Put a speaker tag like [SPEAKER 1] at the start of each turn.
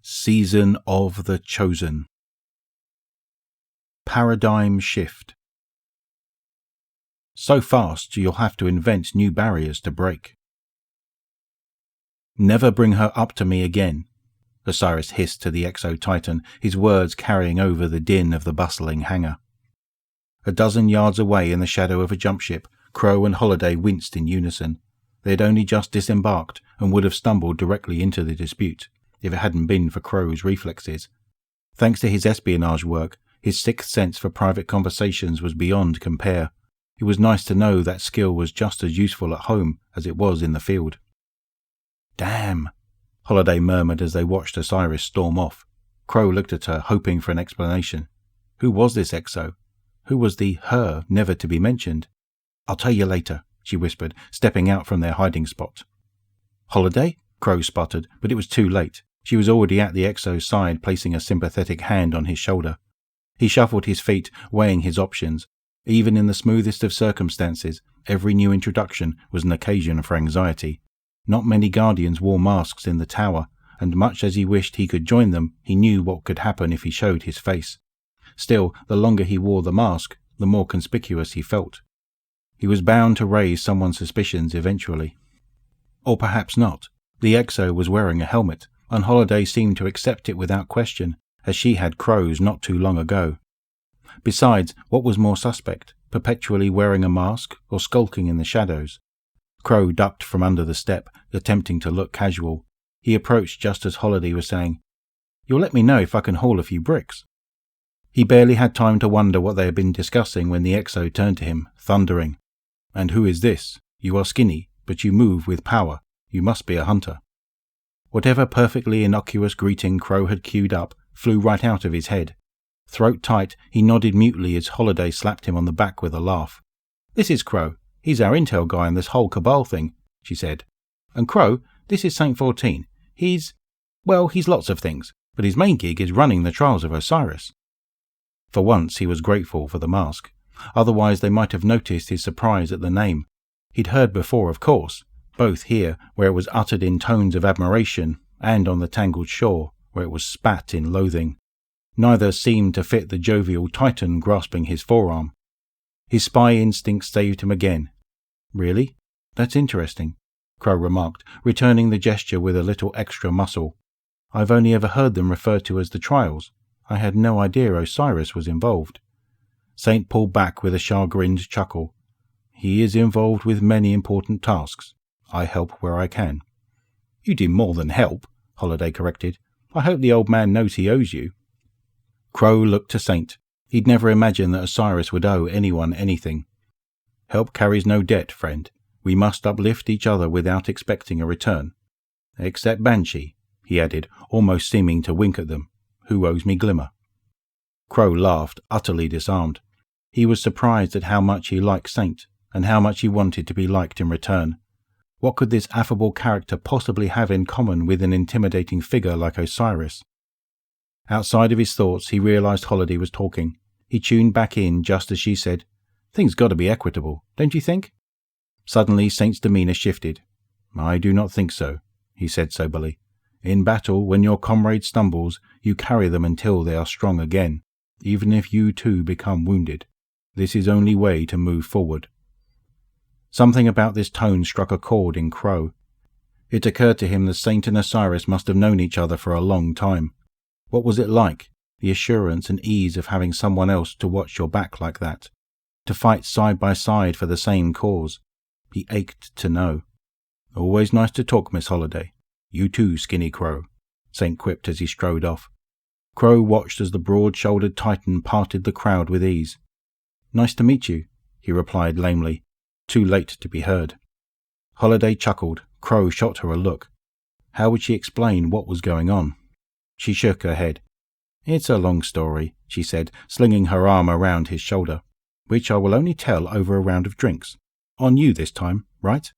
[SPEAKER 1] Season of the Chosen. Paradigm shift. So fast you'll have to invent new barriers to break. Never bring her up to me again, Osiris hissed to the Exo-Titan, his words carrying over the din of the bustling hangar. A dozen yards away in the shadow of a jump ship, Crow and Holiday winced in unison. They had only just disembarked and would have stumbled directly into the dispute if it hadn't been for Crow's reflexes. Thanks to his espionage work, his sixth sense for private conversations was beyond compare. It was nice to know that skill was just as useful at home as it was in the field. "Damn," Holiday murmured as they watched Osiris storm off. Crow looked at her, hoping for an explanation. Who was this Exo? Who was the her never to be mentioned? "I'll tell you later," she whispered, stepping out from their hiding spot. "Holiday?" Crow sputtered, but it was too late. She was already at the Exo's side, placing a sympathetic hand on his shoulder. He shuffled his feet, weighing his options. Even in the smoothest of circumstances, every new introduction was an occasion for anxiety. Not many Guardians wore masks in the tower, and much as he wished he could join them, he knew what could happen if he showed his face. Still, the longer he wore the mask, the more conspicuous he felt. He was bound to raise someone's suspicions eventually. Or perhaps not. The Exo was wearing a helmet, and Holiday seemed to accept it without question, as she had Crow's not too long ago. Besides, what was more suspect, perpetually wearing a mask or skulking in the shadows? Crow ducked from under the step, attempting to look casual. He approached just as Holiday was saying, "You'll let me know if I can haul a few bricks." He barely had time to wonder what they had been discussing when the Exo turned to him, thundering, "And who is this? You are skinny, but you move with power. You must be a hunter." Whatever perfectly innocuous greeting Crow had queued up flew right out of his head. Throat tight, he nodded mutely as Holiday slapped him on the back with a laugh. "This is Crow. He's our intel guy on this whole Cabal thing," she said. "And Crow, this is Saint 14. He's lots of things, but his main gig is running the Trials of Osiris." For once he was grateful for the mask. Otherwise they might have noticed his surprise at the name. He'd heard before, of course, both here, where it was uttered in tones of admiration, and on the tangled shore, where it was spat in loathing. Neither seemed to fit the jovial Titan grasping his forearm. His spy instinct saved him again. "Really? That's interesting," Crow remarked, returning the gesture with a little extra muscle. "I've only ever heard them referred to as the Trials. I had no idea Osiris was involved." Saint pulled back with a chagrined chuckle. "He is involved with many important tasks. I help where I can." "You do more than help," Holiday corrected. "I hope the old man knows he owes you." Crow looked to Saint. He'd never imagined that Osiris would owe anyone anything. "Help carries no debt, friend. We must uplift each other without expecting a return. Except Banshee," he added, almost seeming to wink at them, "who owes me Glimmer." Crow laughed, utterly disarmed. He was surprised at how much he liked Saint, and how much he wanted to be liked in return. What could this affable character possibly have in common with an intimidating figure like Osiris? Outside of his thoughts, he realized Holiday was talking. He tuned back in just as she said, "Things got to be equitable, don't you think?" Suddenly Saint's demeanor shifted. "I do not think so," he said soberly. "In battle, when your comrade stumbles, you carry them until they are strong again, even if you too become wounded. This is only way to move forward." Something about this tone struck a chord in Crow. It occurred to him that Saint and Osiris must have known each other for a long time. What was it like, the assurance and ease of having someone else to watch your back like that? To fight side by side for the same cause? He ached to know. "Always nice to talk, Miss Holiday. You too, Skinny Crow," Saint quipped as he strode off. Crow watched as the broad-shouldered Titan parted the crowd with ease. "Nice to meet you," he replied lamely, too late to be heard. Holiday chuckled. Crow shot her a look. How would she explain what was going on? She shook her head. "It's a long story," she said, slinging her arm around his shoulder, "which I will only tell over a round of drinks. On you this time, right?"